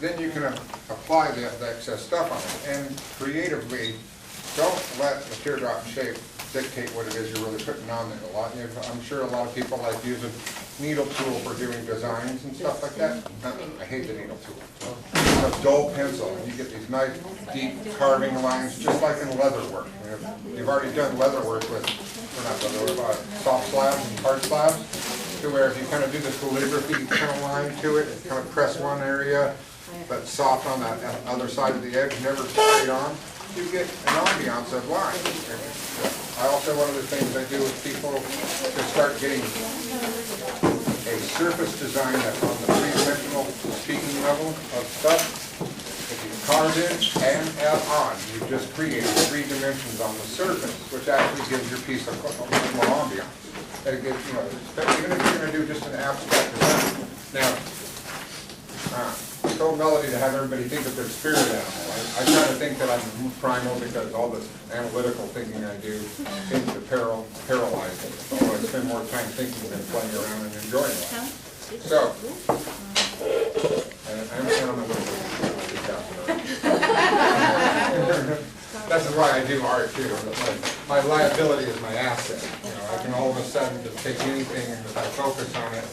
then you can apply the excess stuff on it. And creatively, don't let the teardrop shape dictate what it is you're really putting on there. I'm sure a lot of people like using needle tool for doing designs and stuff like that. I hate the needle tool. A dull pencil, and you get these nice deep carving lines, just like in leather work. You've already done leather work with, or not leather work, soft slabs and hard slabs, to where if you kind of do the calligraphy kind of line to it, kind of press one area, but soft on that other side of the edge, never straight on, you get an ambiance of line. I also, one of the things I do with people to start getting a surface design that's on the three-dimensional speaking level of stuff. If you carve in and add on, you've just created 3 dimensions on the surface, which actually gives your piece a little more ambiance. And it gives, you know, even if you're going to do just an abstract design. Now, it's so melody to have everybody think that they're spirit animal. I try to think that I'm primal because all this analytical thinking I do seems to paralyze me. So I spend more time thinking than playing around and enjoying life. So, I'm sounding a little bit This is why I do art too. My liability is my asset. You know, I can all of a sudden just take anything and if I focus on it,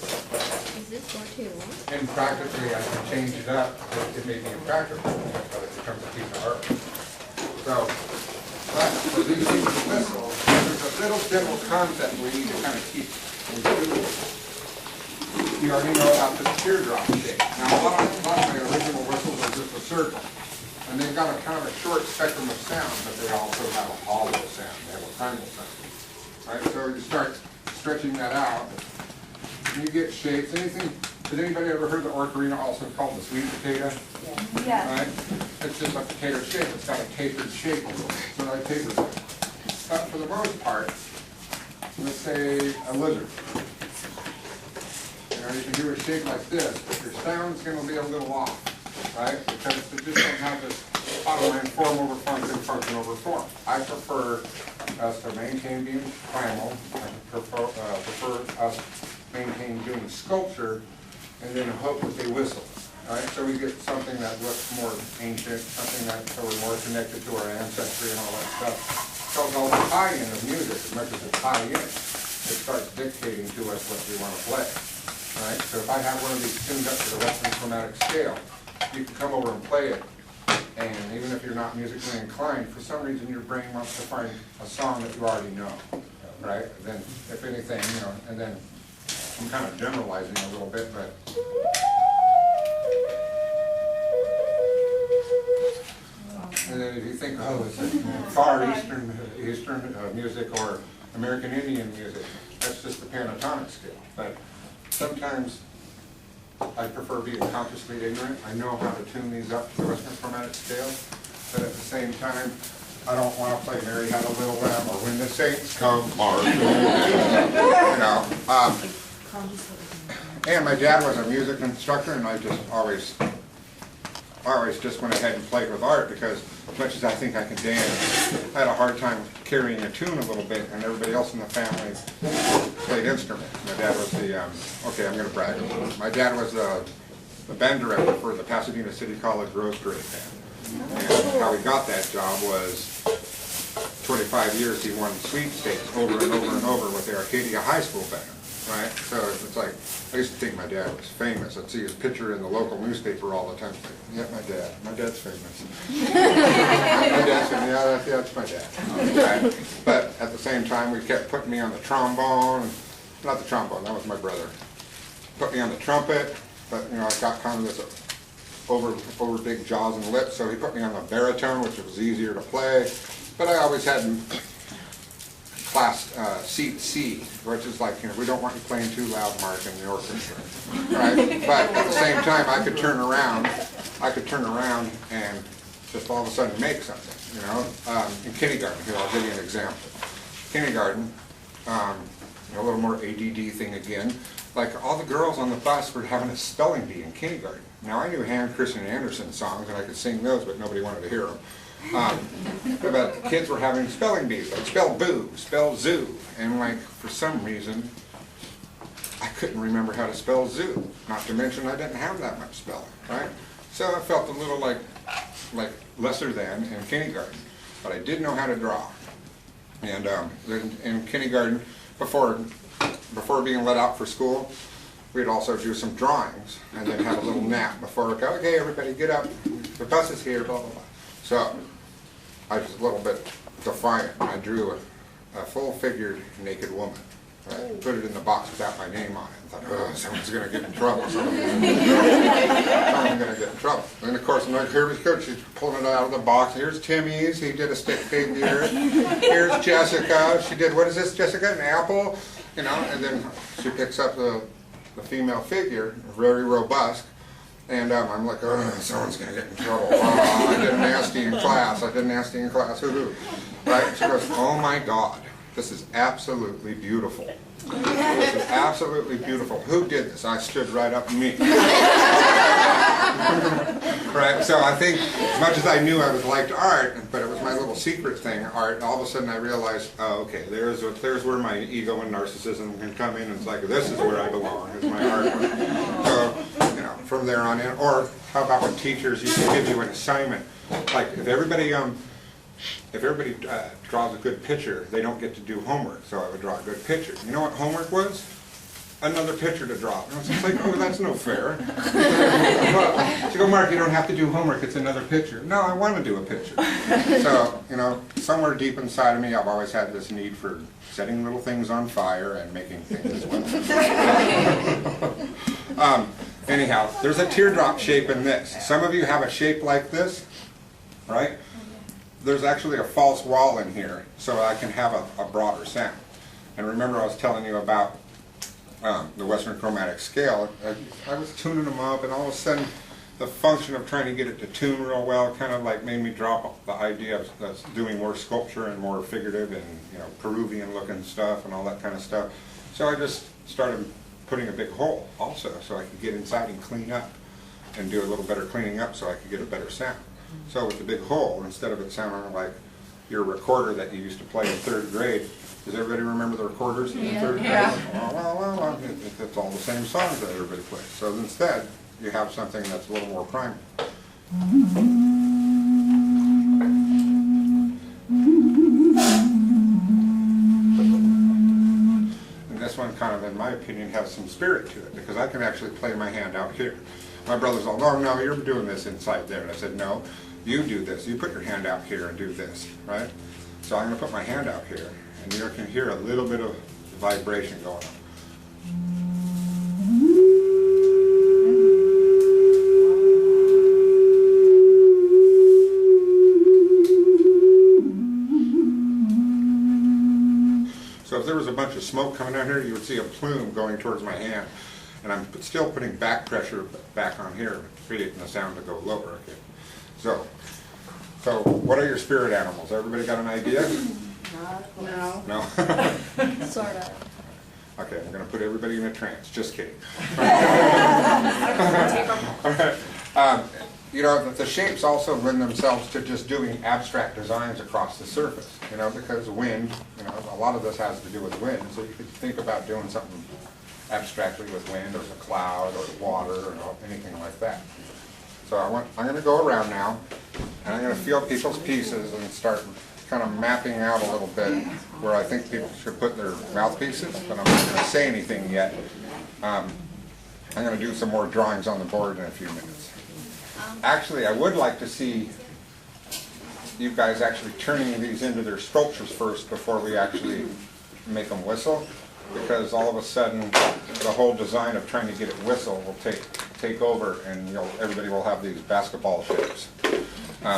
and practically I can change it up. It may be impractical, but it becomes a piece of art. So, but for these things to whistle, there's a little general concept we need to kind of keep. You already know about the teardrop shape. Now, a lot of my original whistles are just a circle. And they've got a kind of a short spectrum of sound, but they also have a hollow sound. They have a primal sound. Right? So you start stretching that out, and you get shapes. Anything? Has anybody ever heard the ocarina, also called the sweet potato? Yes. Right? It's just a potato shape. It's got a tapered shape a little bit. So I tapered it. But for the most part, let's say a lizard. You know, you can do a shape like this, but your sound's going to be a little off. Right? Because it just don't have this automatic form over function, function over form. I prefer us to maintain being primal. I prefer us maintain doing sculpture, and then hope that they whistle. Right? So we get something that looks more ancient, something that so we're more connected to our ancestry and all that stuff. So it's all the tie-in of music, as much as a tie-in, it starts dictating to us what we want to play. Right? So if I have one of these tuned up to the Western chromatic scale, you can come over and play it, and even if you're not musically inclined, for some reason your brain wants to find a song that you already know, right? Then, if anything, you know, and then I'm kind of generalizing a little bit, but and then if you think, oh, it's like Far Eastern music or American Indian music, that's just the pentatonic scale. But sometimes I prefer being consciously ignorant. I know how to tune these up to the Western chromatic scale, but at the same time, I don't want to play Mary Had a Little Lamb or When the Saints Come Marching. You know. And my dad was a music instructor, and I just always just went ahead and played with art because as much as I think I can dance, I had a hard time carrying a tune a little bit, and everybody else in the family played instruments. My dad was the, okay, I'm going to brag a little. My dad was the band director for the Pasadena City College Rose Parade Band. And how he got that job was 25 years he won sweepstakes over and over and over with the Arcadia High School band. Right? So it's like, I used to think my dad was famous. I'd see his picture in the local newspaper all the time. Yeah, my dad's famous. My dad's famous, yeah, that's my dad. Right? But at the same time, we kept putting me on the trombone. Not the trombone, that was my brother. Put me on the trumpet, but you know, I got kind of this over big jaws and lips, so he put me on the baritone, which was easier to play. But I always had class C, which is like, you know, we don't want you playing too loud, Mark, in the orchestra, right? But at the same time, I could turn around and just all of a sudden make something, you know. In kindergarten, here, I'll give you an example. Kindergarten, a little more ADD thing again. Like all the girls on the bus were having a spelling bee in kindergarten. Now I knew Hans Christian Andersen songs and I could sing those, but nobody wanted to hear them. But kids were having spelling bees, like spell boo, spell zoo, and like for some reason I couldn't remember how to spell zoo. Not to mention I didn't have that much spelling, right? So I felt a little like lesser than in kindergarten, but I did know how to draw. And then in kindergarten, before being let out for school, we'd also do some drawings and then have a little nap before we go, okay, everybody get up, the bus is here, blah, blah, blah. So I was a little bit defiant. I drew a full-figured naked woman. Right? Put it in the box without my name on it. I thought, oh, someone's going to get in trouble. Someone's going to get in trouble. And of course, here we go. She's pulling it out of the box. Here's Timmy's. He did a stick figure. Here's Jessica. She did, what is this, Jessica? An apple? You know, and then she picks up the female figure, very robust. And I'm like, oh, someone's going to get in trouble. Oh, I did nasty in class. I did nasty in class. Hoo-hoo. Right? She goes, oh my God. This is absolutely beautiful. This is absolutely beautiful. Who did this? I stood right up, me. Right? So I think, as much as I knew I liked art, but it was my little secret thing, art, all of a sudden I realized, oh, okay, there's where my ego and narcissism can come in, and it's like, this is where I belong, is my art. So, you know, from there on in, or how about when teachers used to give you an assignment, like if everybody draws a good picture, they don't get to do homework, so I would draw a good picture. You know what homework was? Another picture to draw. And it's like, oh, that's no fair. She go, Mark, you don't have to do homework, it's another picture. No, I want to do a picture. So, you know, somewhere deep inside of me, I've always had this need for setting little things on fire and making things well. Anyhow, there's a teardrop shape in this. Some of you have a shape like this, right? There's actually a false wall in here, so I can have a broader sound. And remember I was telling you about the Western Chromatic Scale. I was tuning them up, and all of a sudden the function of trying to get it to tune real well kind of like made me drop the idea of doing more sculpture and more figurative and, you know, Peruvian looking stuff and all that kind of stuff. So I just started putting a big hole also so I could get inside and clean up and do a little better cleaning up so I could get a better sound. So with the big hole, instead of it sounding like your recorder that you used to play in 3rd grade, does everybody remember the recorders in 3rd grade? Yeah. It's all the same songs that everybody plays. So instead, you have something that's a little more primal. And this one kind of, in my opinion, has some spirit to it, because I can actually play my hand out here. My brother's all, oh, no, you're doing this inside there. And I said, no, you do this. You put your hand out here and do this, right? So I'm going to put my hand out here, and you can hear a little bit of vibration going on. So if there was a bunch of smoke coming out here, you would see a plume going towards my hand. And I'm still putting back pressure back on here, creating the sound to go lower. Okay. So what are your spirit animals? Everybody got an idea? No. No? Sort of. Okay, I'm going to put everybody in a trance. Just kidding. You know, the shapes also lend themselves to just doing abstract designs across the surface, you know, because wind, you know, a lot of this has to do with wind, so you could think about doing something abstractly with wind or the cloud or the water or anything like that. So I'm going to go around now, and I'm going to feel people's pieces and start kind of mapping out a little bit where I think people should put their mouthpieces, but I'm not going to say anything yet. I'm going to do some more drawings on the board in a few minutes. Actually, I would like to see you guys actually turning these into their sculptures first before we actually make them whistle, because all of a sudden the whole design of trying to get it whistle will take over, and everybody will have these basketball shapes.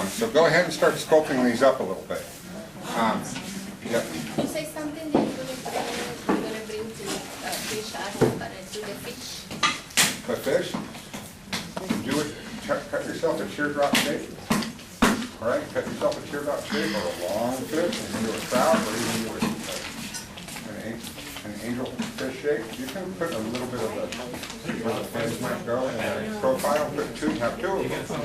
So go ahead and start sculpting these up a little bit. Yep. You say something that you're going to bring to fish us, but to the fish. The fish? Do it. Cut yourself a teardrop shape. All right, cut yourself a teardrop shape or a long fish, and you can do a trout, or even do an angel fish shape. You can put a little bit of where the fins might go in a profile. Put two, have two of them.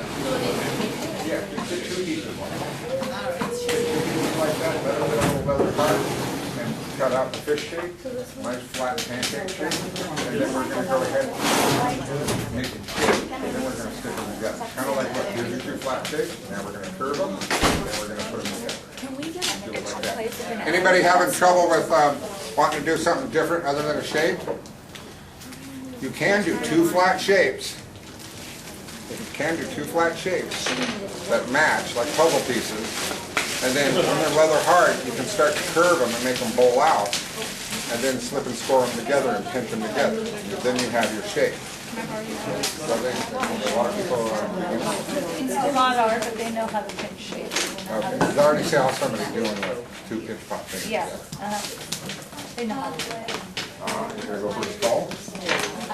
Yeah, just get 2 pieces. Like that, let it a little leather part, and cut out the fish shape, nice flat pancake shape, and then we're going to go ahead and make it shape, and then we're going to stick them together. Kind of flat shapes. Now we're going to curve them, and we're going to put them together. Can we get Do it like a that. place with an Anybody having trouble with wanting to do something different other than a shape? You can do two flat shapes. You can do two flat shapes that match, like puzzle pieces. And then when they're leather hard, you can start to curve them and make them bowl out. And then slip and score them together and pinch them together. And then you have your shape. So a lot of people It's a lot of art, but they know how to pinch shape. okay. I already saw somebody doing the two pinch pop things. Yeah, together. they know how to do it. You're going to go for the skull?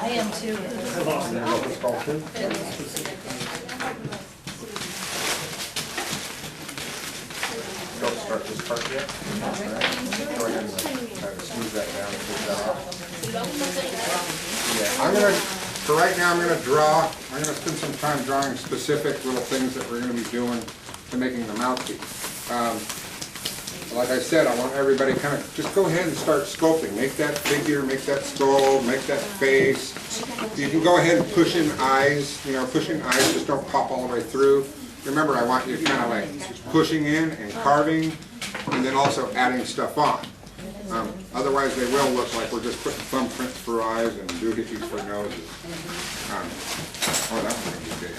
I am too. You're going to go for the skull too? Don't start this part yet. All right. Go ahead and try to smooth that down and take that off. Yeah, I'm gonna, for right now, I'm gonna spend some time drawing specific little things that we're gonna be doing to making the mouthpiece. Like I said, I want everybody kind of, just go ahead and start sculpting. Make that figure, make that skull, make that face. You can go ahead and push in eyes, push in eyes, just don't pop all the way through. Remember, I want you kind of like pushing in and carving, and then also adding stuff on. Otherwise, they will look like we're just putting thumbprints for eyes and doohickeys for noses. Oh, that one's going to be big.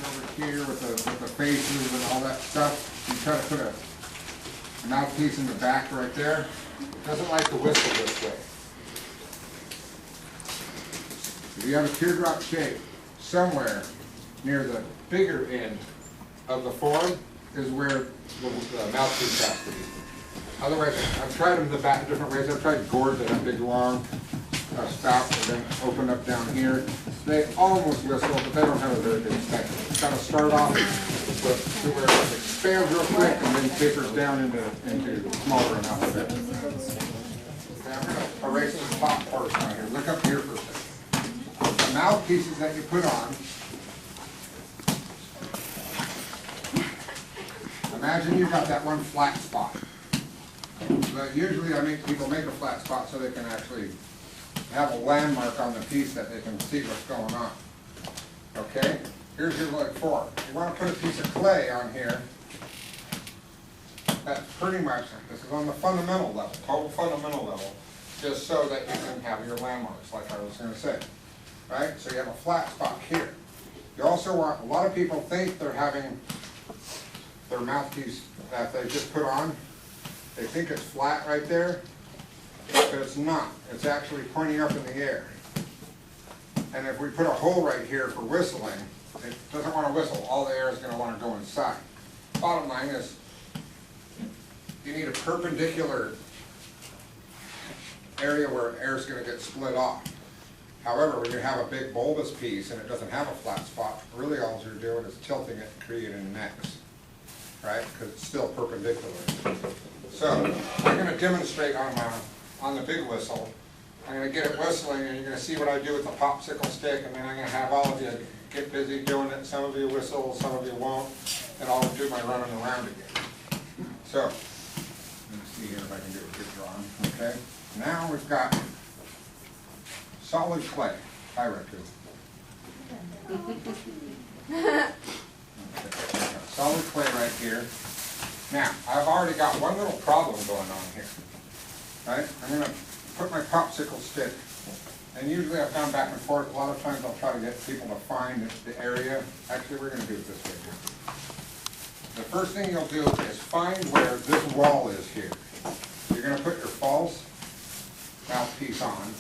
Over here with the faces and all that stuff, you try to put a mouthpiece in the back right there. It doesn't like to whistle this way. If you have a teardrop shape, somewhere near the bigger end of the form is where the mouthpiece has to be. Otherwise, I've tried them the back different ways. I've tried gourds that have big long spout and then open up down here. They almost whistle, but they don't have a very good spectrum. It's got to start off to where it expands real quick and then tapers down into smaller amounts of it. Okay, I'm going to erase the top portion right here. Look up here for a second. The mouthpieces that you put on, imagine you've got that one flat spot. But usually I make people make a flat spot so they can actually have a landmark on the piece that they can see what's going on. Okay? Here's your like fork. You want to put a piece of clay on here. That's pretty much, this is on the fundamental level, total fundamental level, just so that you can have your landmarks, like I was going to say. Right? So you have a flat spot here. You also want, a lot of people think they're having their mouthpiece that they just put on. They think it's flat right there, but it's not. It's actually pointing up in the air. And if we put a hole right here for whistling, it doesn't want to whistle. All the air is going to want to go inside. Bottom line is, you need a perpendicular area where air is going to get split off. However, when you have a big bulbous piece and it doesn't have a flat spot, really all you're doing is tilting it and creating an X, right? Because it's still perpendicular. So I'm going to demonstrate on the big whistle. I'm going to get it whistling, and you're going to see what I do with the popsicle stick, and then I'm going to have all of you get busy doing it. Some of you whistle, some of you won't, and I'll do my running around again. So let me see here if I can do a good drawing. Okay. Now we've got solid clay. Hi, Riku. Okay. Solid clay right here. Now, I've already got one little problem going on here. Right? I'm going to put my popsicle stick, and usually I've gone back and forth. A lot of times I'll try to get people to find the area. Actually, we're going to do it this way here. The first thing you'll do is find where this wall is here. You're going to put your false mouthpiece on,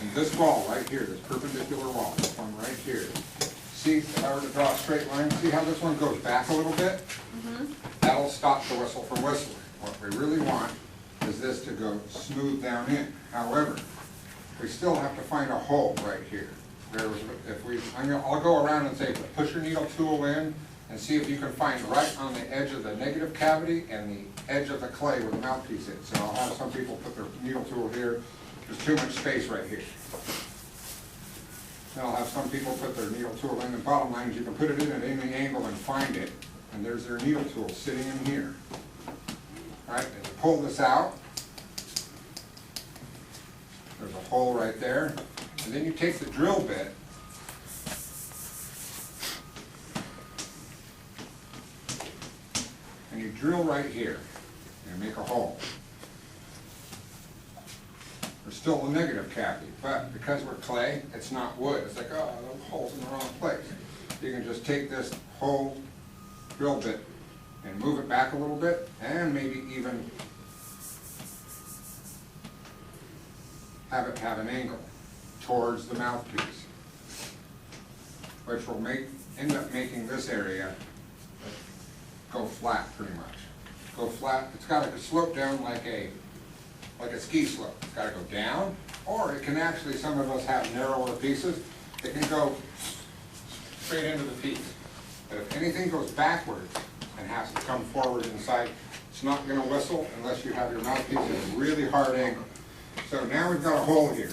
and this wall right here, this perpendicular wall, this one right here. See, if I were to draw a straight line, see how this one goes back a little bit? That'll stop the whistle from whistling. What we really want is this to go smooth down in. However, we still have to find a hole right here. I'll go around and say, push your needle tool in and see if you can find right on the edge of the negative cavity and the edge of the clay where the mouthpiece is. So I'll have some people put their needle tool here. There's too much space right here. Then I'll have some people put their needle tool in. The bottom line is you can put it in at any angle and find it. And there's their needle tool sitting in here. All right, and you pull this out. There's a hole right there. And then you take the drill bit drill right here and make a hole. There's still a negative cavity, but because we're clay, it's not wood. It's like, oh, the hole's in the wrong place. You can just take this whole drill bit and move it back a little bit, and maybe even have it have an angle towards the mouthpiece, which will end up making this area go flat pretty much. Go flat. It's got to slope down like a ski slope. It's got to go down, or it can actually, some of us have narrower pieces, it can go straight into the piece. But if anything goes backwards and has to come forward inside, it's not going to whistle unless you have your mouthpiece at a really hard angle. So now we've got a hole here.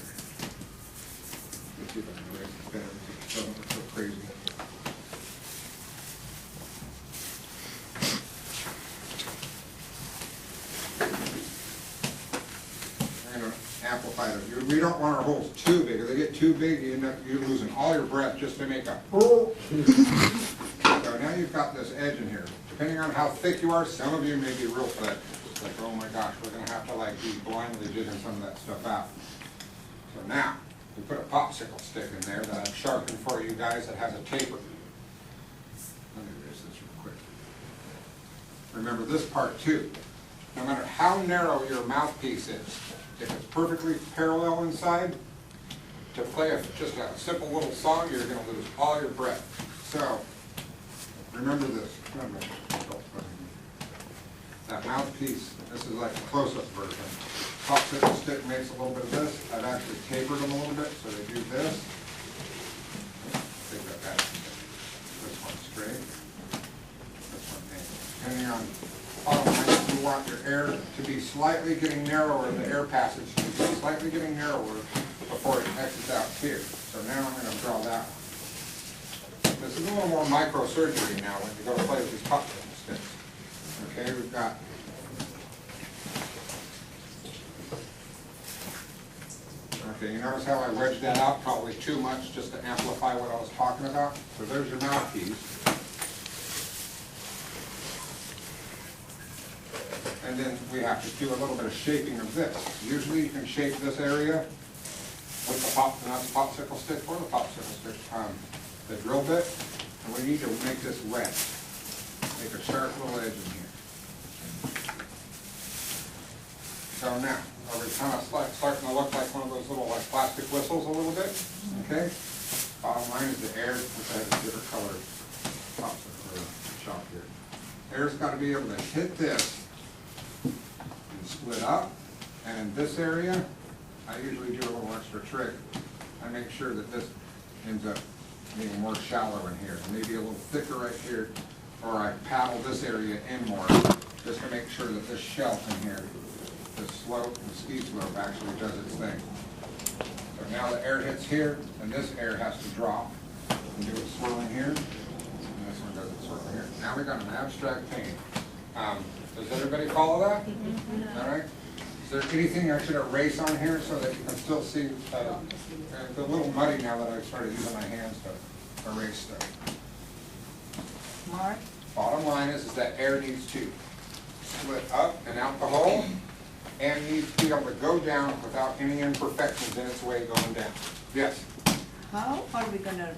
Let's see if I can erase it better so it doesn't look so crazy. I'm going to amplify it. We don't want our holes too big. If they get too big, you end up losing all your breath just to make a hole. So now you've got this edge in here. Depending on how thick you are, some of you may be real thick. It's like, oh my gosh, we're going to have to like be blindly digging some of that stuff out. So now, we put a popsicle stick in there that I've sharpened for you guys that has a taper. Let me erase this real quick. Remember this part too. No matter how narrow your mouthpiece is, if it's perfectly parallel inside, to play just a simple little song, you're going to lose all your breath. So, remember this. That mouthpiece, this is like a close-up version. Popsicle stick makes a little bit of this. I've actually tapered them a little bit, so they do this. Take that back. This one straight. This one angled. Depending on bottom line, if you want your air to be slightly getting narrower, the air passage to be slightly getting narrower before it exits out here. So now I'm going to draw that one. This is a little more microsurgery now when you go to play with these popsicle sticks. Okay, we've got okay, you notice how I wedged that out probably too much just to amplify what I was talking about? So there's your mouthpiece. And then we have to do a little bit of shaping of this. Usually you can shape this area with the popsicle stick or the popsicle stick, the drill bit. And we need to make this wedge. Make a sharp little edge in here. So now, are we kind of starting to look like one of those little like plastic whistles a little bit? Okay. Bottom line is the air, which has a different colored shop here. Air's got to be able to hit this and split up. And in this area, I usually do a little extra trick. I make sure that this ends up being more shallow in here, maybe a little thicker right here, or I paddle this area in more, just to make sure that this shelf in here, this slope, the ski slope actually does its thing. So now the air hits here, and this air has to drop and do its swirling here, and this one does its swirling here. Now we got an abstract paint. Does everybody follow that? All right. Is there anything I should erase on here so that you can still see? It's a little muddy now that I've started using my hands to erase stuff. Mark? Bottom line is that air needs to split up and out the hole, and needs to be able to go down without any imperfections in its way going down. Yes? How are we going to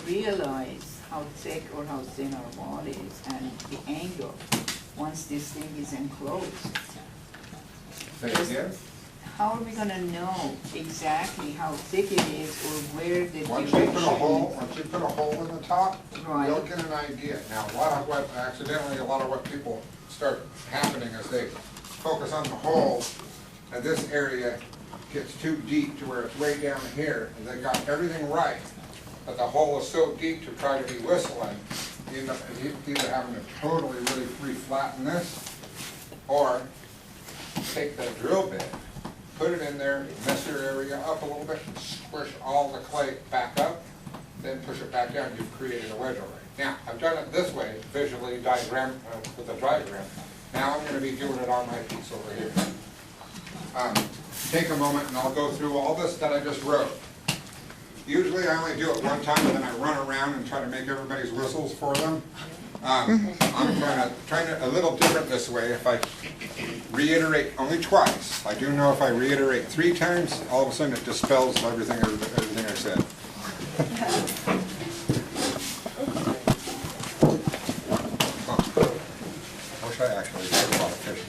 realize how thick or how thin our wall is and the angle once this thing is enclosed? Say it again? How are we going to know exactly how thick it is or where the Once direction you put a hole in the top, Right. you'll get an idea. Now, a lot of what people start happening is they focus on the hole, and this area gets too deep to where it's way down here, and they got everything right, but the hole is so deep to try to be whistling, you end up either having to totally really re-flatten this, or take the drill bit, put it in there, mess your area up a little bit, and squish all the clay back up, then push it back down, you've created a wedge already. Now, I've done it this way, visually, with a diagram. Now I'm going to be doing it on my piece over here. Take a moment and I'll go through all this that I just wrote. Usually I only do it one time and then I run around and try to make everybody's whistles for them. I'm trying to a little different this way. If I reiterate only twice, I do know if I reiterate 3 times, all of a sudden it dispels everything I said. I wish I actually had a lot of fish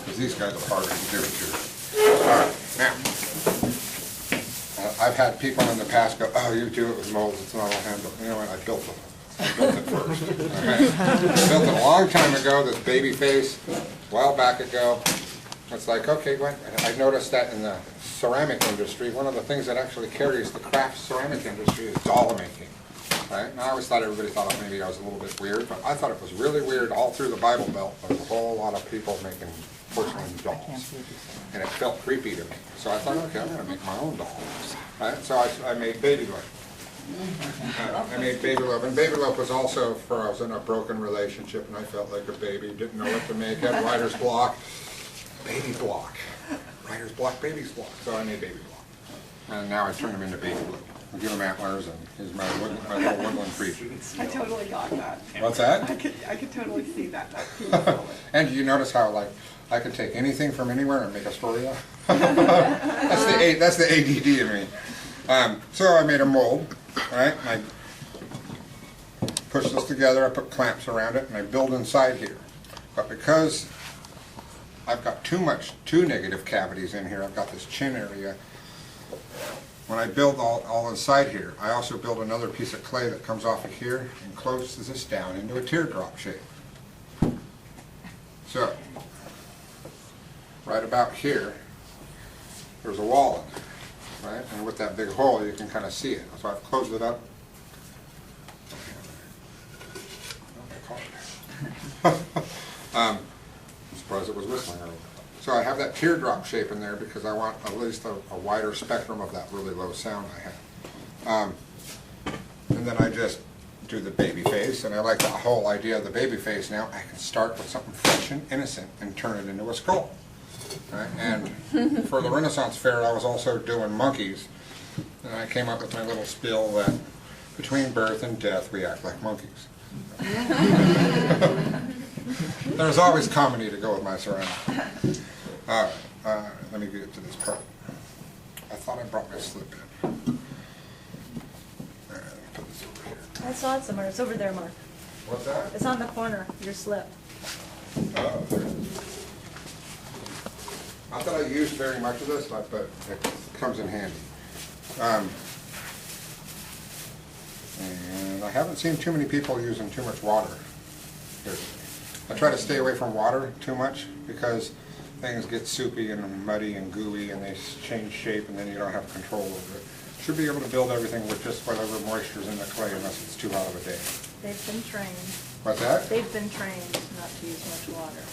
because these guys are harder to do too. All right, now. I've had people in the past go, oh, you do it with molds, it's not all hand built. You know what, I built it. I built it first. Okay. I built it a long time ago, this baby face, a while back ago. It's like, okay, what? I noticed that in the ceramic industry, one of the things that actually carries the craft ceramic industry is doll making. Right? And I always thought everybody thought maybe I was a little bit weird, but I thought it was really weird all through the Bible Belt. There was a whole lot of people making porcelain dolls. And it felt creepy to me. So I thought, okay, I'm going to make my own doll. Right? So I made Baby Loaf. I made Baby Loaf. And Baby Loaf was also for, I was in a broken relationship and I felt like a baby, didn't know what to make, had writer's block, baby block. Writer's block, baby's block. So I made Baby Block. And now I turn him into Baby Blue. I give him antlers and he's my little woodland creature. I totally got that. What's that? I could totally see that. And do you notice how, like, I could take anything from anywhere and make a story out? That's the ADD in me. So I made a mold, right? And I push this together, I put clamps around it, and I build inside here. But because I've got too negative cavities in here, I've got this chin area. When I build all inside here, I also build another piece of clay that comes off of here and closes this down into a teardrop shape. So, right about here, there's a wall in there, right? And with that big hole, you can kind of see it. So I've closed it up. I'm surprised it was whistling earlier. So I have that teardrop shape in there because I want at least a wider spectrum of that really low sound I have. And then I just do the baby face, and I like the whole idea of the baby face now. I can start with something fresh and innocent and turn it into a skull. Right? And for the Renaissance Fair, I was also doing monkeys, and I came up with my little spiel that between birth and death, we act like monkeys. There's always comedy to go with my ceramics. All right, let me get to this part. I thought I brought my slip in. All right, put this over here. I saw it somewhere. It's over there, Mark. What's that? It's on the corner, your slip. Oh, there it is. Not that I use very much of this, but it comes in handy. And I haven't seen too many people using too much water here. I try to stay away from water too much because things get soupy and muddy and gooey and they change shape and then you don't have control over it. Should be able to build everything with just whatever moisture's in the clay unless it's too hot of a day. They've been trained. What's that? They've been trained not to use much water.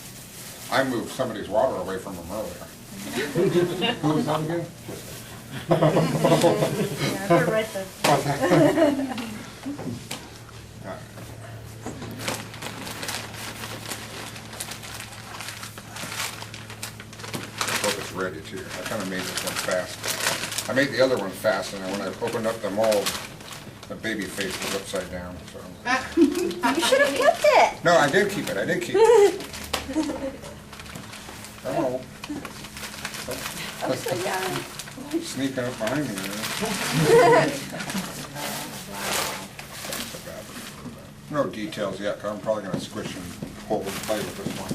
I moved somebody's water away from them earlier. Who was that again? Yeah, I better write the... Hope it's ready too. I kind of made this one fast. I made the other one fast, and when I opened up the mold, the baby face was upside down. So. You should have kept it! No, I did keep it. I did keep it. Come on. Upside down. Sneaking up behind me. No details yet, 'cause I'm probably going to squish and hold and play with this one.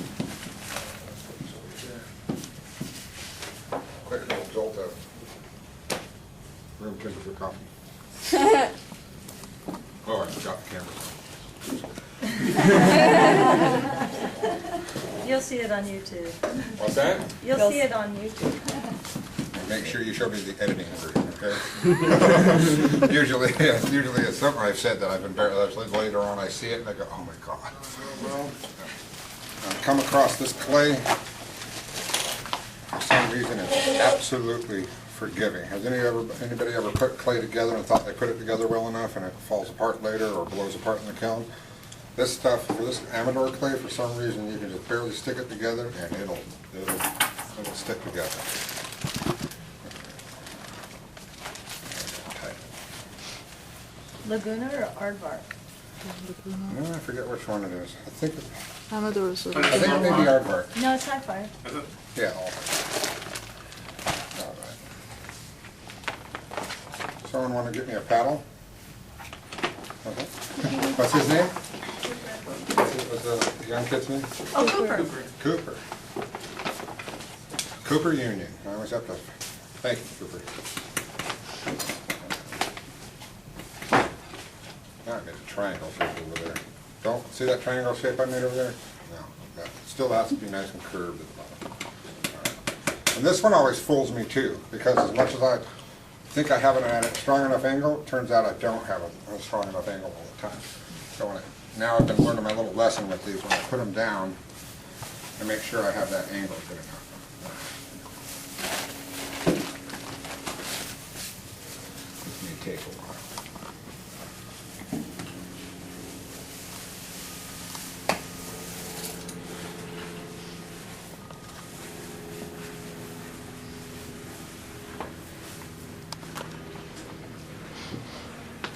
Quick little jolt of room temperature coffee. Oh, I forgot the camera. You'll see it on YouTube. What's that? You'll see it on YouTube. Make sure you show me the editing version, okay? usually it's something I've said that I've embarrassed. Later on I see it and I go, oh my God. Well, I've come across this clay. For some reason it's absolutely forgiving. Has anybody ever put clay together and thought they put it together well enough and it falls apart later or blows apart in the kiln? This stuff, for this Amador clay, for some reason you can just barely stick it together and it'll stick together. Laguna or Aardvark? No, I forget which one it is. I think it may be aardvark. No, it's not fire. Yeah, all right. Someone want to get me a paddle? Okay. What's his name? What's the young kid's name? Oh, Cooper. Cooper. Cooper Union. I always have to thank you, Cooper. Now I made a triangle shape over there. Don't see that triangle shape I made over there? No. That still has to be nice and curved at the bottom. All right. And this one always fools me too, because as much as I think I have it at a strong enough angle, it turns out I don't have a strong enough angle all the time. So now I've been learning my little lesson with these. When I put them down, I make sure I have that angle good enough. This may take a while.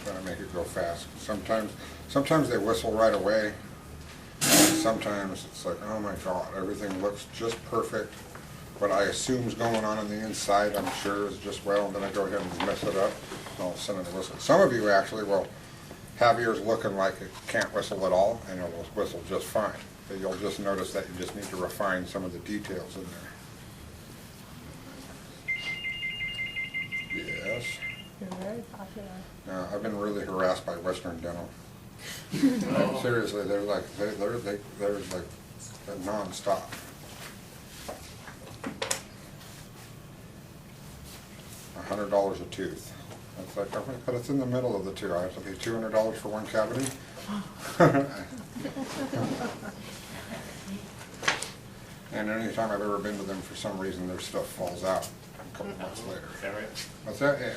Trying to make it go fast. Sometimes they whistle right away. And sometimes it's like, oh my God, everything looks just perfect. What I assume is going on the inside, I'm sure, is just well, and then I go ahead and mess it up, and all of a sudden it whistles. Some of you actually will have yours looking like it can't whistle at all, and it will whistle just fine. But you'll just notice that you just need to refine some of the details in there. Yes. You're very popular. I've been really harassed by Western Dental. Seriously, they're like nonstop. $100 a tooth. It's like, okay, but it's in the middle of the two. I have to pay $200 for one cavity. And any time I've ever been to them, for some reason, their stuff falls out a couple months later. Is that right? What's that? Yeah.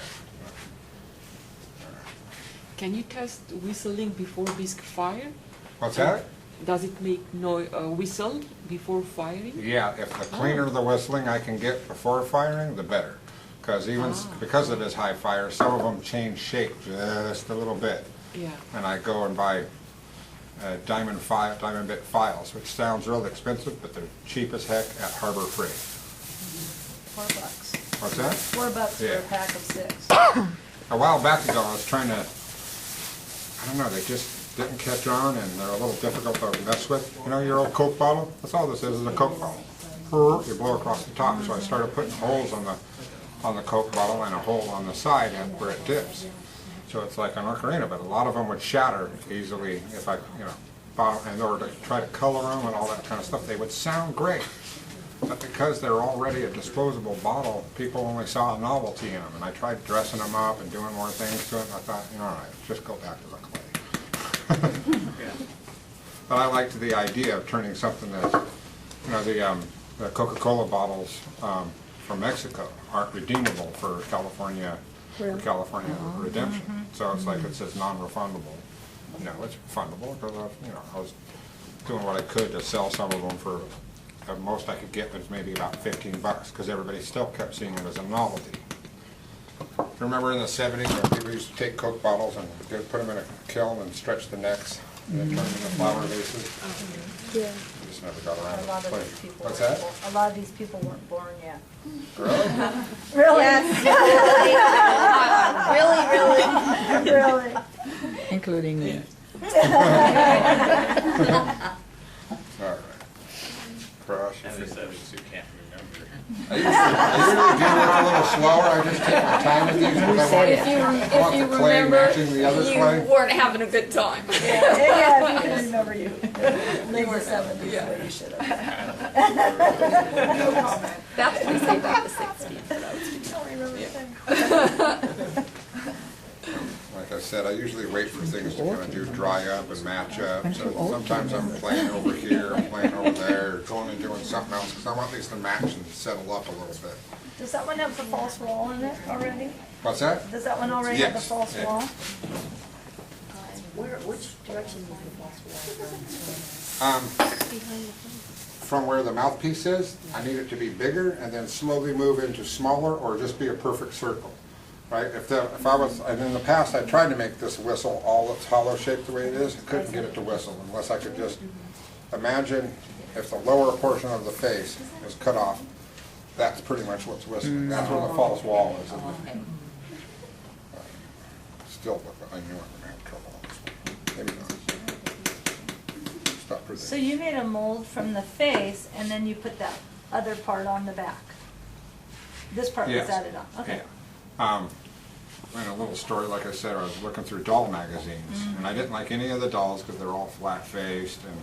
Can you test whistling before bisque fire? What's that? Does it make whistle before firing? Yeah, if the cleaner the whistling I can get before firing, the better. Because it is high fire, some of them change shape just a little bit. Yeah. And I go and buy diamond bit files, which sounds real expensive, but they're cheap as heck at Harbor Freight. $4. What's that? $4 for Yeah. a pack of 6. A while back ago, I was trying to, I don't know, they just didn't catch on, and they're a little difficult to mess with. You know your old Coke bottle? That's all this is a Coke bottle. You blow across the top. So I started putting holes on the Coke bottle and a hole on the side and where it dips. So it's like an ocarina, but a lot of them would shatter easily if I, in order to try to color them and all that kind of stuff. They would sound great, but because they're already a disposable bottle, people only saw a novelty in them. And I tried dressing them up and doing more things to it, and I thought, all right, just go back to the clay. But I liked the idea of turning something that's, the Coca-Cola bottles from Mexico aren't redeemable for California redemption. So it's like it says non-refundable. No, it's refundable because I was doing what I could to sell some of them for the most I could get was maybe about $15 because everybody still kept seeing it as a novelty. Remember in the 70s when people used to take Coke bottles and put them in a kiln and stretch the necks and then turn them into flower vases? Yeah. Just never got around A to lot of play. these people. What's that? A lot of these people weren't born yet. Really? Really? Really? Really? Including me. All right. Crush. And the 70s who can't remember. I usually do it a little slower. I just take my time with these because I want the clay matching the other clay. weren't having a good time. Yeah, if you can remember you. Leave the 70s, but you should have. That's what we say about the 60s. Like I said, I usually wait for things to kind of do dry up and match up. So sometimes I'm playing over here, I'm playing over there, going and doing something else because I want these to match and settle up a little bit. Does that one have the false wall in it already? What's that? Does that one already have the Yes. false Yeah. wall? Which direction is the false From where the mouthpiece is, I need it to be bigger and then slowly move into smaller or just be a perfect circle. right? If I was, and in the past, I tried to make this whistle all it's hollow shaped the way it is. I couldn't get it to whistle unless I could just imagine if the lower portion of the face is cut off, that's pretty much what's whistling. That's where the false wall is, isn't it? Still, I knew I'm gonna have trouble on this one. Maybe not. Stop for So you made a mold from the face, and then you put that other part on the back. This part was Yes. added on, okay. And a little story, like I said, I was looking through doll magazines, and I didn't like any of the dolls because they're all flat-faced, and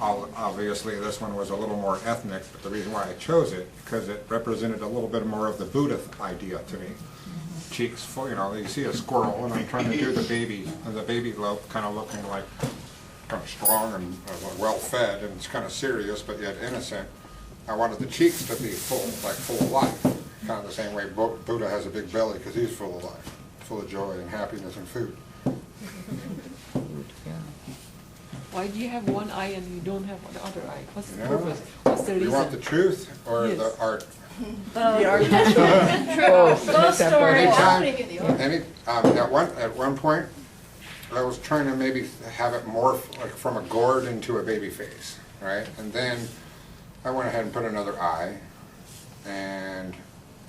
obviously this one was a little more ethnic, but the reason why I chose it, because it represented a little bit more of the Buddha idea to me. Cheeks full, you know, you see a squirrel, and I'm trying to do the baby lope, kind of looking like kind of strong and well-fed, and it's kind of serious, but yet innocent. I wanted the cheeks to be full, like full of life, kind of the same way Buddha has a big belly, because he's full of life, full of joy and happiness and food. Why do you have one eye and you don't have the other eye? What's the Yeah. purpose? What's the You reason? want the truth or Yes. the art? Both stories. At one point, I was trying to maybe have it morph like from a gourd into a baby face, right? And then I went ahead and put another eye. And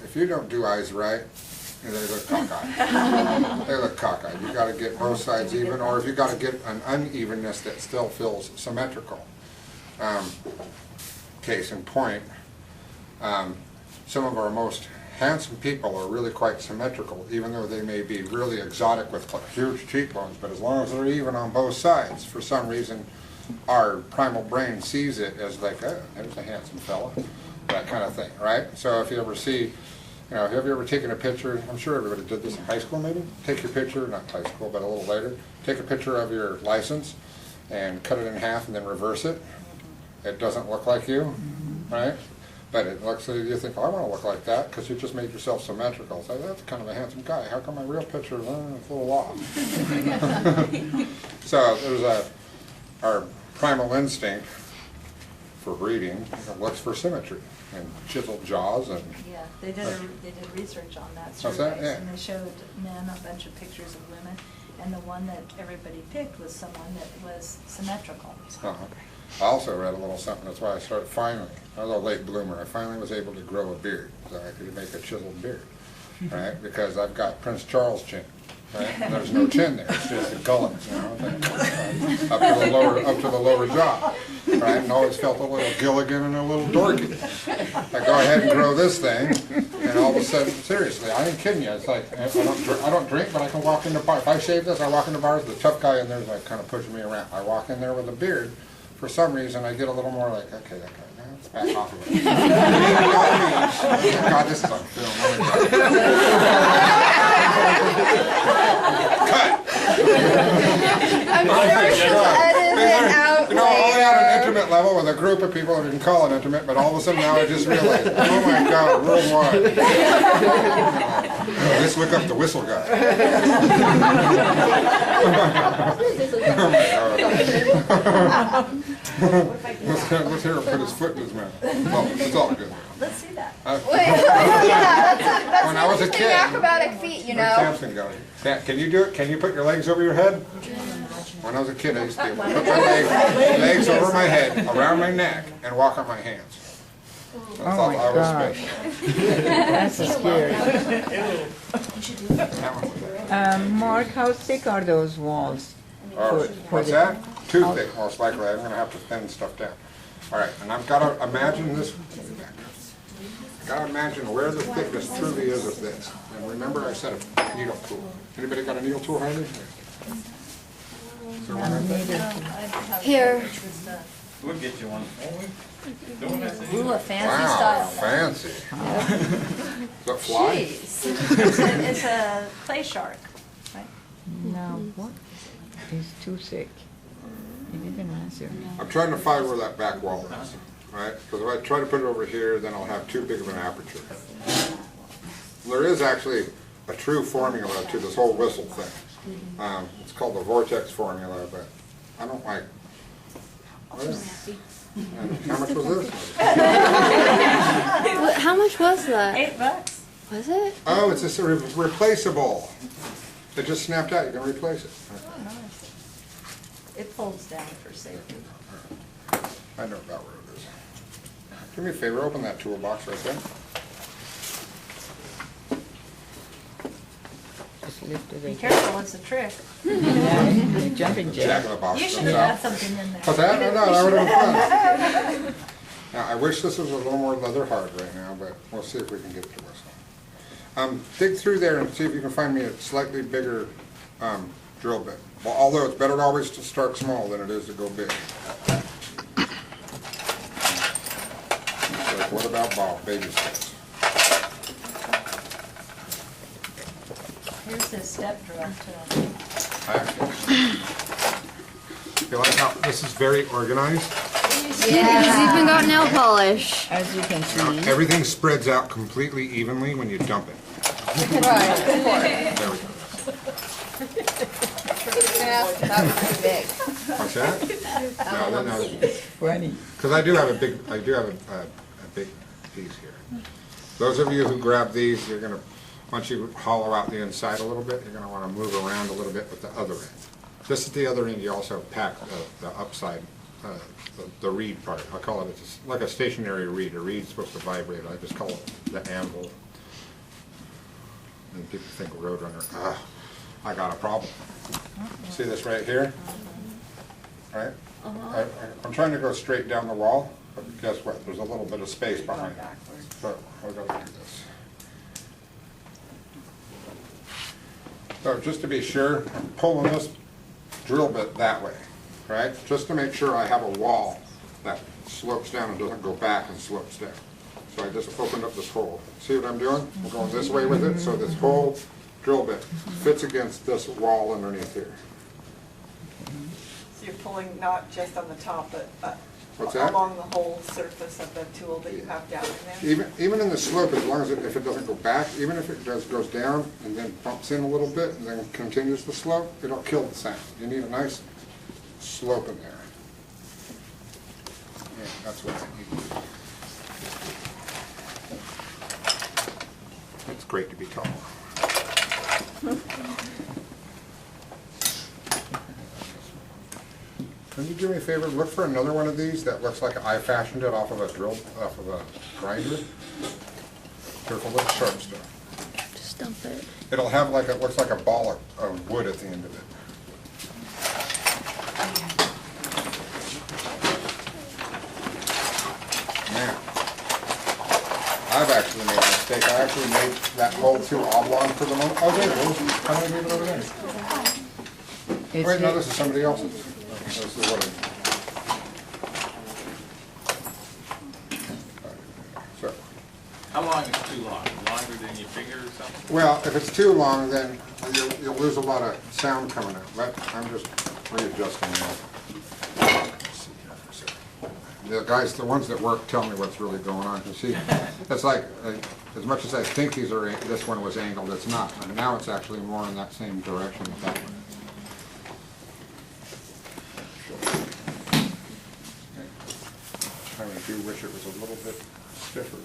if you don't do eyes right, they look cockeyed. They look cockeyed. You got to get both sides even, or if you got to get an unevenness that still feels symmetrical. Case in point. Some of our most handsome people are really quite symmetrical, even though they may be really exotic with huge cheekbones, but as long as they're even on both sides, for some reason, our primal brain sees it as like, oh, there's a handsome fella, that kind of thing, right? So if you ever see, have you ever taken a picture, I'm sure everybody did this in high school maybe, take your picture, not high school, but a little later, take a picture of your license and cut it in half and then reverse it. It doesn't look like you, right? But it looks, you think, oh, I want to look like that, because you just made yourself symmetrical. So that's kind of a handsome guy. How come my real picture is a little off? So there's our primal instinct for breeding looks for symmetry and chiseled jaws and. Yeah, they did research on that What's that? surveys, Yeah. and they showed men a bunch of pictures of women, and the one that everybody picked was someone that was symmetrical. Uh-huh. I also read a little something, that's why I started finally, I was a late bloomer, I finally was able to grow a beard, so I could make a chiseled beard, right? Because I've got Prince Charles chin, right? And there's no chin there, it's just a gullet, up to the lower jaw, right? And always felt a little Gilligan and a little dorky. I go ahead and grow this thing, and all of a sudden, seriously, I ain't kidding you, it's like, I don't drink, but I can walk into bars. If I shave this, I walk into bars, the tough guy in there is like kind of pushing me around. I walk in there with a beard. For some reason, I get a little more like, okay, that guy, let's back off of it. God, this is on film. Cut! I'm sure she'll edit it out Only on an later. intimate level with a group of people that didn't call it intimate, but all of a sudden now I just realized, oh my God, worldwide. Let's look up the whistle guy. Let's hear him put his foot in his mouth. Oh, it's all good. Let's see that. Wait, yeah, that's When I was a interesting kid. acrobatic feat, you Where'd know. Samson go? Can you do it? Can you put your legs over your head? When I was a kid, I used to be able to put my legs over my head, around my neck, and walk on my hands. I thought I was special. That's scary. That one was Mark, how thick are those walls? Oh, what's that? Too thick, most likely. I'm going to have to thin stuff down. All right, and I've got to imagine this. I've got to imagine where the thickness truly is of this. And remember, I said a needle tool. Anybody got a needle tool handy? So Here. We'll get you one. Ooh, a fancy wow, style. fancy. Is that fly? Jeez. It's a clay shark, right? No, what? It's too thick. You didn't answer. I'm trying to find where that back wall is, right? Because if I try to put it over here, then I'll have too big of an aperture. There is actually a true formula to this whole whistle thing. It's called the vortex formula, but I don't like. And how much was this? How much was that? $8. Was it? Oh, it's a sort of replaceable. It just snapped out, you can replace it. Oh, nice. It folds down for safety. I know about where it is. Do me a favor, open that toolbox right there. Just lift it Be in. careful, it's a trick. Yeah, jumping Jack jack. in the box You should comes have out. had something in there. What's that? No, that would have been fun. Now, I wish this was a little more leather hard right now, but we'll see if we can get it to us. Dig through there and see if you can find me a slightly bigger drill bit. Well, although it's better always to start small than it is to go big. So what about Bob, baby steps? Here's this step drill too. I actually, you like how this is very organized? Yeah, he's even got nail polish. As you can Now, see. everything spreads out completely evenly when you dump it. Right. There we go. That was too big. What's that? No, Funny. because I do have a big piece here. Those of you who grab these, you're gonna, once you hollow out the inside a little bit, you're gonna wanna move around a little bit with the other end. This is the other end, you also pack the upside, the reed part. I call it, it's like a stationary reed. A reed's supposed to vibrate. I just call it the anvil. And people think Roadrunner, I got a problem. See this right here? Right? I'm trying to go straight down the wall, but guess what? There's a little bit of space behind it. So I'll go do this. So just to be sure, I'm pulling this drill bit that way, right? Just to make sure I have a wall that slopes down and doesn't go back and slopes down. So I just opened up this hole. See what I'm doing? I'm going this way with it, so this whole drill bit fits against this wall underneath here. So you're pulling not just on the top, but What's that? along the whole surface of the tool that you have down in there? Even in the slope, as long as if it doesn't go back, even if it goes down and then bumps in a little bit and then continues the slope, it'll kill the sound. You need a nice slope in there. Yeah, that's what I need. It's great to be tall. Can you do me a favor, look for another one of these that looks like I fashioned it off of a grinder? Careful with the sharp stuff. Just dump it. It'll have like, it looks like a ball of wood at the end of it. Now, I've actually made a mistake. I actually made that hole too oblong for the moment. Oh, there it is. How do I leave it over there? Wait, no, this is somebody else's. This is what so, How long is too long? Longer than your finger or something? well, if it's too long, then you'll lose a lot of sound coming out. But I'm just readjusting that. Let's see here for a second. The guys, the ones that work, tell me what's really going on. You see, it's like as much as I think this one was angled, it's not. And now it's actually more in that same direction as that one. I do wish it was a little bit stiffer.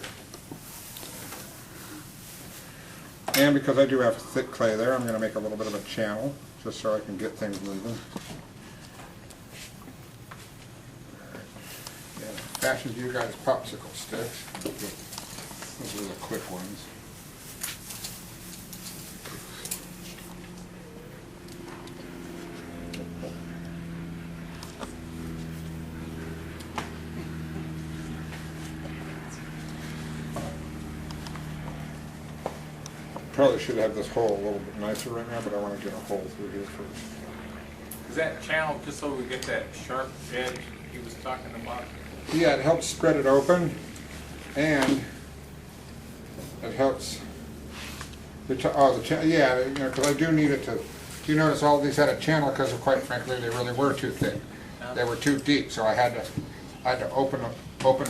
And because I do have thick clay there, I'm going to make a little bit of a channel, just so I can get things moving. Yeah, fashioned you guys popsicle sticks. Those are the quick ones. Probably should have this hole a little bit nicer right now, but I want to get a hole through here first. Is that channel just so we get that sharp edge he was talking about? Yeah, it helps spread it open, and it helps. Yeah, you know, because I do need it to. Do you notice all of these had a channel because, quite frankly, they really were too thick. They were too deep, so I had to open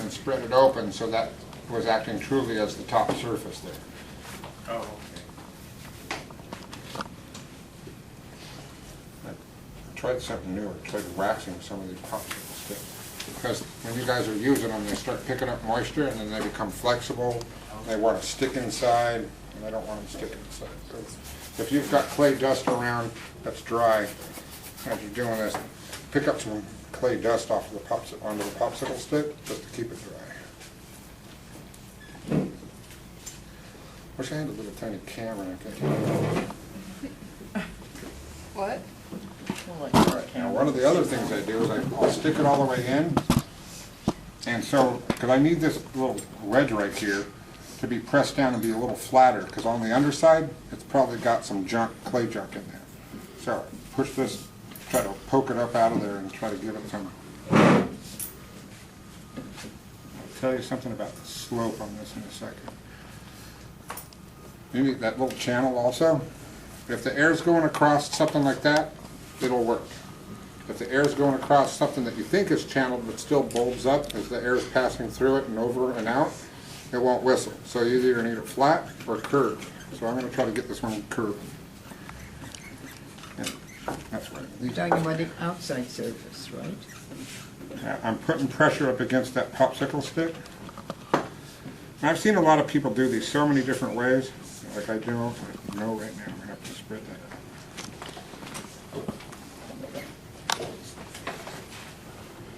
and spread it open so that was acting truly as the top surface there. Oh, okay. I tried something new. I tried waxing some of these popsicle sticks. Because when you guys are using them, they start picking up moisture and then they become flexible. They want to stick inside. and I don't want them sticking inside. So if you've got clay dust around that's dry, as you're doing this, pick up some clay dust off of the onto the popsicle stick just to keep it dry. Wish I had a little tiny camera I could. What? Now, one of the other things I do is I'll stick it all the way in, and so, because I need this little wedge right here to be pressed down and be a little flatter, because on the underside, it's probably got some junk, clay junk in there. So, push this, try to poke it up out of there and try to give it some. I'll tell you something about the slope on this in a second. Maybe that little channel also, if the air's going across something like that, it'll work. If the air's going across something that you think is channeled but still bulbs up as the air's passing through it and over and out, it won't whistle. So you either need it flat or curved. So I'm going to try to get this one curved. Yeah, that's right. You're talking about the outside surface, right? I'm putting pressure up against that popsicle stick. I've seen a lot of people do these so many different ways, like I do. I know right now I'm going to have to spread that out.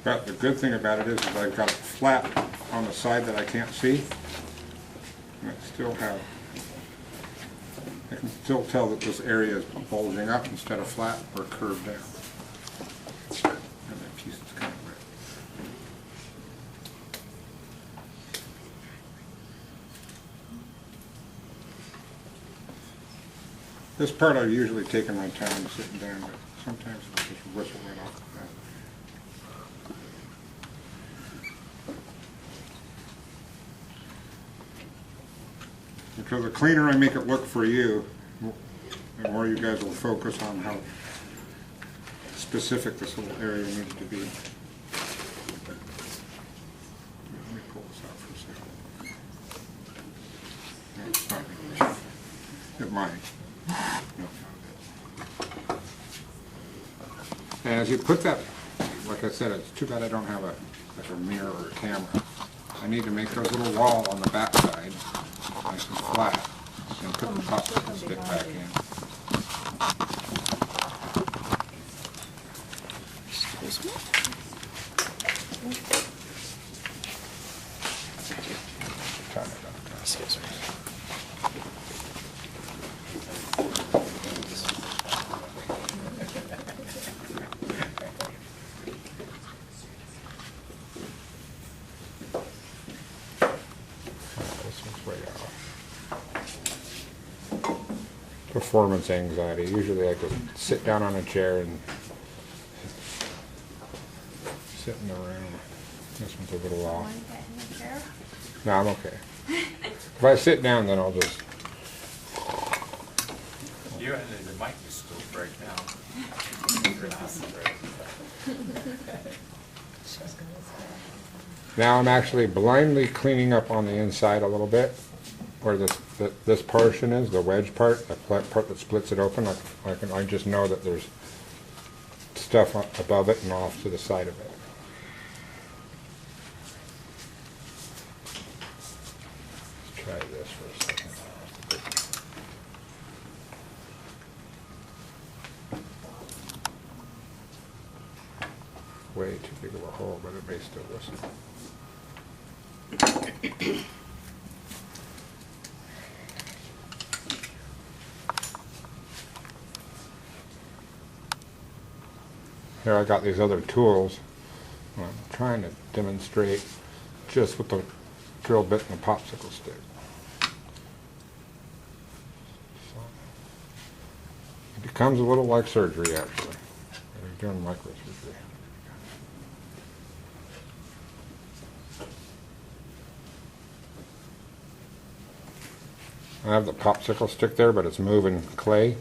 But the good thing about it is I've got it flat on the side that I can't see. And I can still tell that this area is bulging up instead of flat or curved down. And that piece is kind of red. This part I've usually taken my time sitting down, but sometimes it'll just whistle right off the bat. Because the cleaner I make it look for you, the more you guys will focus on how specific this little area needs to be. Let me pull this out for a second. No, it's not really. It might. No, not it. And as you put that, like I said, it's too bad I don't have a mirror or a camera. I need to make those little wall on the back side nice and flat, and put the popsicle stick back in. Excuse me? Excuse me. Performance anxiety. Usually I just sit down on a chair and sit in the room. This one's a little off. Want to get in the chair? No, I'm okay. If I sit down, then I'll just... You're under the microscope right now. Now I'm actually blindly cleaning up on the inside a little bit, where this portion is, the wedge part, the part that splits it open. I just know that there's stuff above it and off to the side of it. Let's try this for a second. Way too big of a hole, but it may still whistle. Here I got these other tools. I'm trying to demonstrate just with the drill bit and the popsicle stick. So it becomes a little like surgery, actually. You're doing microsurgery. I have the popsicle stick there, but it's moving clay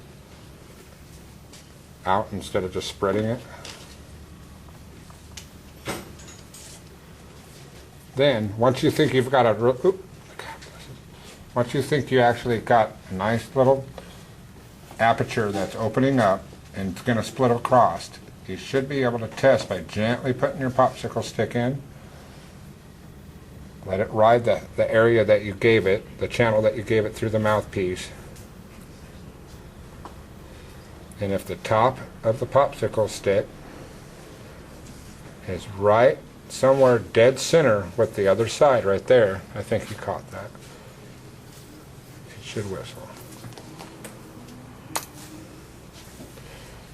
out instead of just spreading it. Then, once you think you've got once you think you actually got a nice little aperture that's opening up and it's going to split across, you should be able to test by gently putting your popsicle stick in. Let it ride the area that you gave it, the channel that you gave it through the mouthpiece. And if the top of the popsicle stick is right somewhere dead center with the other side right there, I think you caught that. It should whistle.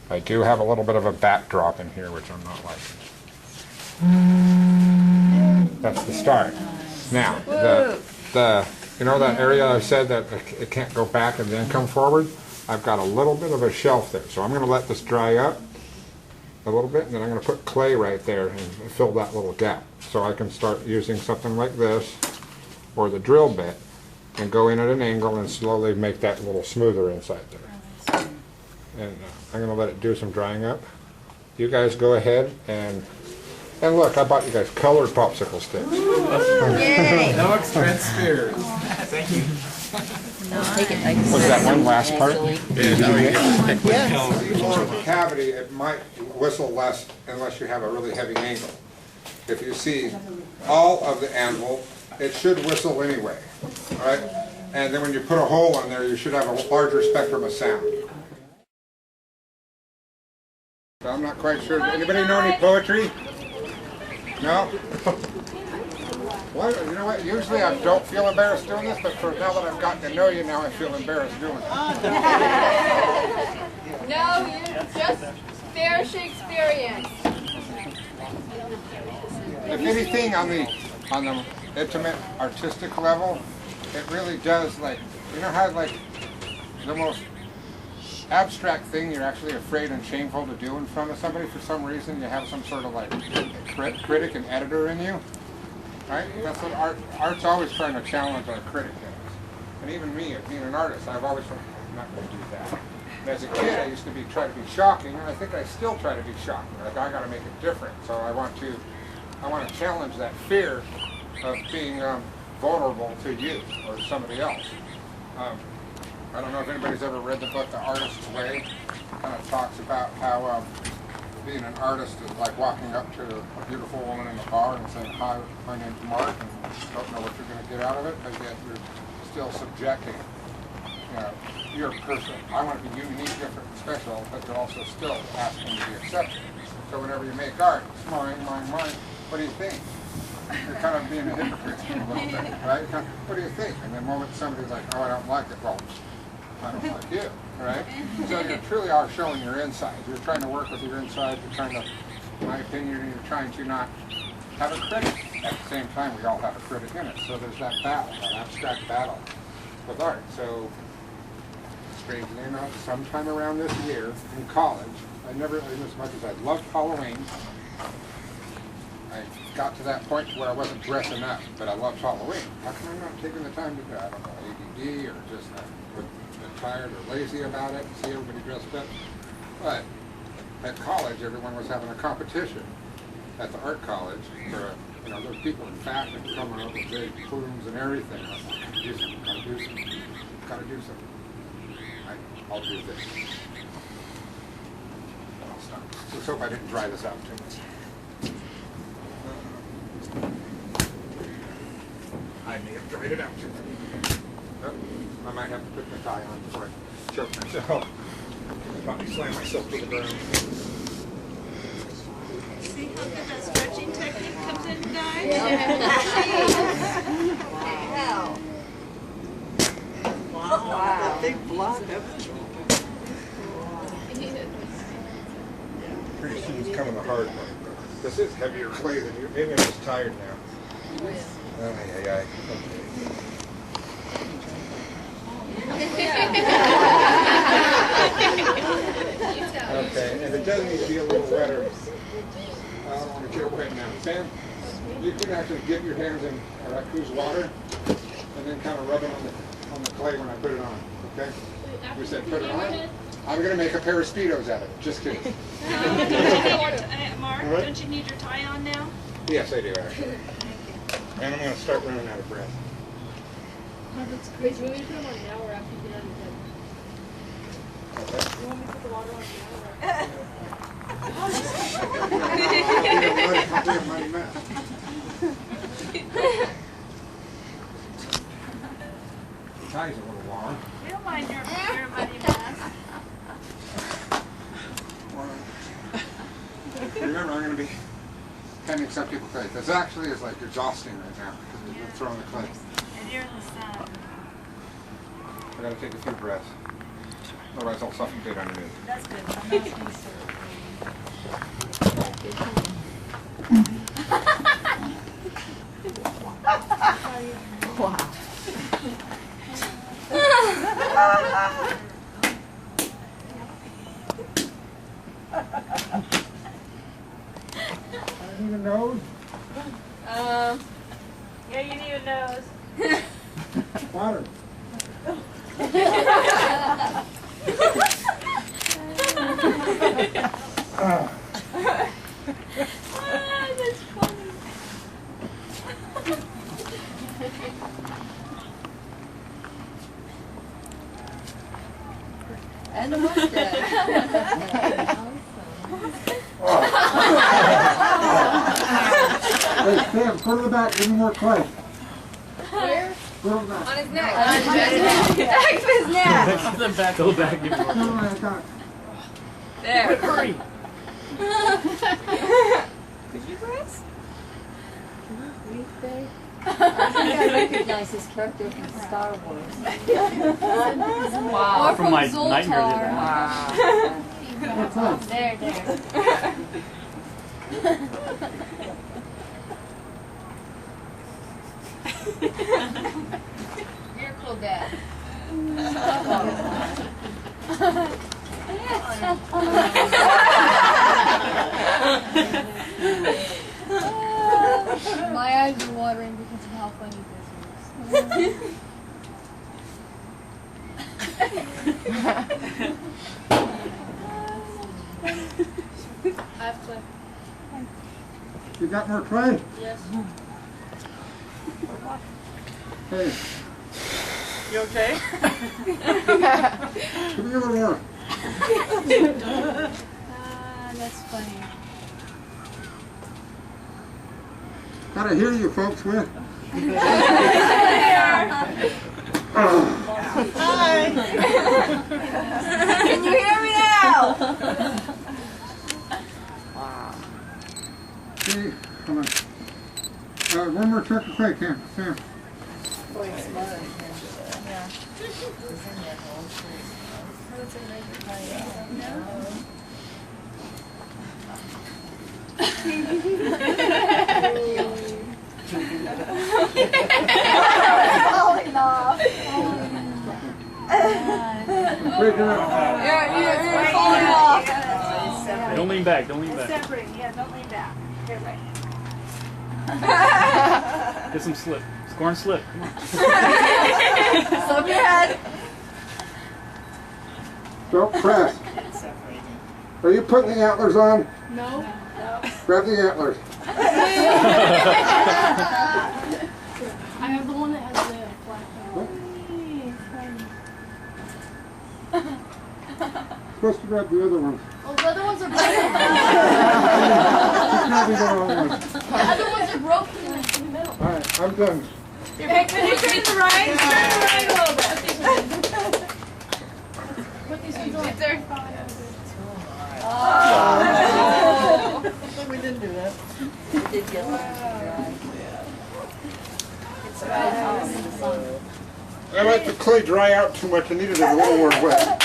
I do have a little bit of a backdrop in here, which I'm not liking. That's the start. Now, the you know that area I said that it can't go back and then come forward? I've got a little bit of a shelf there, so I'm going to let this dry up a little bit, and then I'm going to put clay right there and fill that little gap. So I can start using something like this, or the drill bit, and go in at an angle and slowly make that a little smoother inside there. And I'm going to let it do some drying up. You guys go ahead and look, I bought you guys colored popsicle sticks. Yay! No expense spared. Thank you. Take it like Was that one last part? Yes. More cavity, it might whistle less unless you have a really heavy angle. If you see all of the anvil, it should whistle anyway. All right? And then when you put a hole in there, you should have a larger spectrum of sound. So I'm not quite sure. Anybody know any poetry? No? Well, you know what? Usually I don't feel embarrassed doing this, but for now that I've gotten to know you, now I feel embarrassed doing it. No, you just fair Shakespearean. If anything, on the intimate artistic level, it really does, like, you know how like the most abstract thing you're actually afraid and shameful to do in front of somebody, for some reason you have some sort of like critic and editor in you, right? That's what art's always trying to challenge our critic in us. And even me, being an artist, I've always thought, I'm not going to do that. And as a kid, I used to try to be shocking, and I think I still try to be shocking. Like, I got to make it different. So I want to challenge that fear of being vulnerable to you or somebody else. I don't know if anybody's ever read the book The Artist's Way. It kind of talks about how being an artist is like walking up to a beautiful woman in a bar and saying, "Hi, my name's Mark," and you don't know what you're going to get out of it, but yet you're still subjecting, you know, your person. I want to be unique, different, and special, but you're also still asking to be accepted. So whenever you make art, it's mine, mine, mine. What do you think? You're kind of being a hypocrite a little bit, right? What do you think? And the moment somebody's like, "Oh, I don't like it," well, I don't like you, right? So you truly are showing your insides. You're trying to work with your insides. You're trying to, in my opinion, you're trying to not have a critic. At the same time, we all have a critic in it. So there's that battle, that abstract battle with art. So, strangely enough, sometime around this year in college, I never, as much as I loved Halloween, I got to that point where I wasn't dressing up, but I loved Halloween. How come I'm not taking the time to do, I don't know, ADD or just tired or lazy about it, see everybody dressed up. But at college, everyone was having a competition at the art college for, you know, there's people in fashion coming up with big plumes and everything. I was like, gotta do something. I'll do this. I'll stop. Let's hope I didn't dry this out too much. I may have dried it out too much. Oh, I might have to put the tie on before I choke myself. Probably slam myself to the ground. See how good that stretching technique comes in, guys? Wow. Big block of Pretty soon it's coming the hard part. This is heavier clay than you. Maybe I'm just tired now. Okay. Okay, and it does need to be a little wetter. I don't want to get it wet now. Sam, you can actually dip your hands in Raku's water and then kind of rub it on the clay when I put it on. Okay? We said put it on. I'm going to make a pair of Speedos out of it. Just kidding. Mark, don't you need your tie on now? Yes, I do actually. And I'm going to start running out of breath. Oh, that's crazy. You want me to put them on now or after you get out of bed? Okay. You want me to put the water on now I'll be a muddy mess. ties a little long. We don't mind your money mask. Remember, I'm going to be handing some people clay. This actually is like exhausting right now because we're throwing the clay. And you're in the sun. I got to take a few breaths. Otherwise, I'll suffocate underneath. That's good. I'm not used to Wow. I need a nose. Yeah, you need a nose. Water. That's funny. And a mustache. Hey, Sam, put it in the back. Give me more clay. Where? Put it in the back. On his neck. On his Back of his neck. The back. Go back. Give me more. No, I got it. There. Hurry. Could you press? I think I recognize his character from Star Wars. Or From my Zoltar. nightmare. There. You're a cool dad. My eyes are watering because of how funny this is. I have clay. You got more clay? Yes. Hey, You okay? give me a little more. That's funny. Gotta hear you folks with. Hi. Can you hear me now? See, come on. One more trick of clay, Sam. Sam. Falling off. Break it up. You're falling off. Don't lean back. Don't lean back. Separate. Yeah, don't lean back. Here, right. Get some slip. Score and slip. Come on. Slip your head. Don't press. Are you putting the antlers on? No. Grab the antlers. I have the one that has the black one. Supposed to grab the other one. Well, the other ones are broken. She's grabbing the wrong one. The other ones are broken in the middle. Alright, I'm done. Hey, can you turn the right? Turn the right a little bit. Put these ones on. It's there. We didn't do that. It did get long to dry. I let the clay dry out too much. I needed it a little more wet.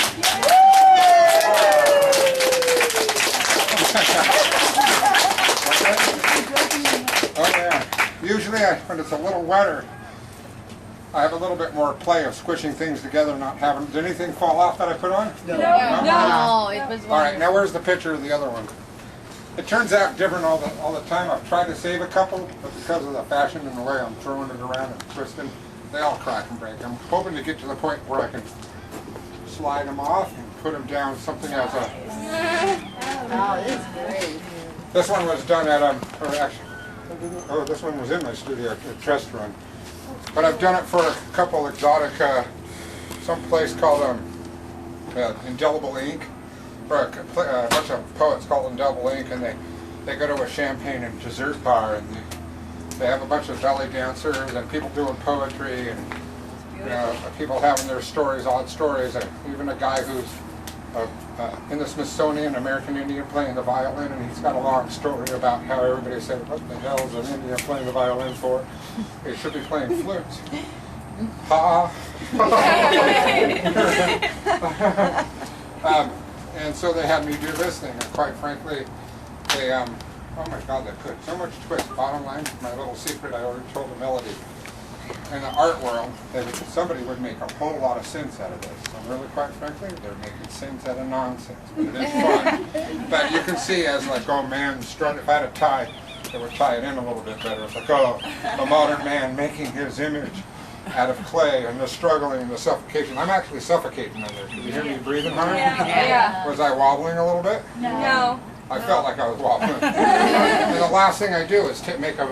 Oh yeah. Usually when it's a little wetter, I have a little bit more play of squishing things together and not having... Did anything fall off that I put on? No, it was All right, now where's the picture of the other one? It turns out different all the time. I've tried to save a couple, but because of the fashion and the way I'm throwing it around and twisting, they all crack and break. I'm hoping to get to the point where I can slide them off and put them down something as a... Oh, this is great. This one was done at, or actually, oh, this one was in my studio, a test run. But I've done it for a couple exotic, some place called Indelible Ink, or a bunch of poets called Indelible Ink, and they go to a champagne and dessert bar, and they have a bunch of belly dancers and people doing poetry, and people having their stories, odd stories, and even a guy who's in the Smithsonian, American Indian playing the violin, and he's got a long story about how everybody said, what the hell is an Indian playing the violin for? He should be playing flutes. Ha! And so they had me do this thing, and quite frankly, they, oh my God, they put so much twist. Bottom line, my little secret, I already told the Melody. In the art world, somebody would make a whole lot of sense out of this. And really, quite frankly, they're making sense out of nonsense. But it is fun. But you can see as like, oh man, if I had a tie, it would tie it in a little bit better. It's like, oh, a modern man making his image out of clay and the struggling and the suffocation. I'm actually suffocating under there. Did you hear me breathing hard? Yeah. Was I wobbling a little bit? No. I felt like I was wobbling. And the last thing I do is make a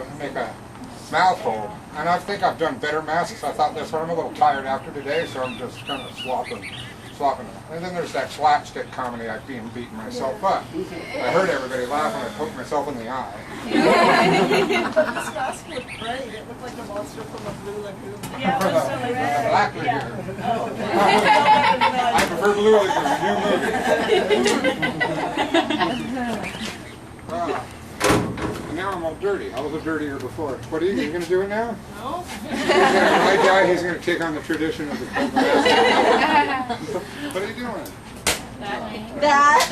mouth hold. And I think I've done better masks. I thought this one, I'm a little tired after today, so I'm just kind of slopping. And then there's that slapstick comedy, I've been beating myself up. I heard everybody laughing, I poked myself in the eye. This mask looked great. It looked like the monster from the Blue Lagoon. Yeah, it was really red. Black Lagoon. I prefer Blue Lagoon, new movie. And now I'm all dirty. I was a dirtier before. What are you going to do it now? No. My guy, he's going to take on the tradition of the Coke mask. What are you doing? That.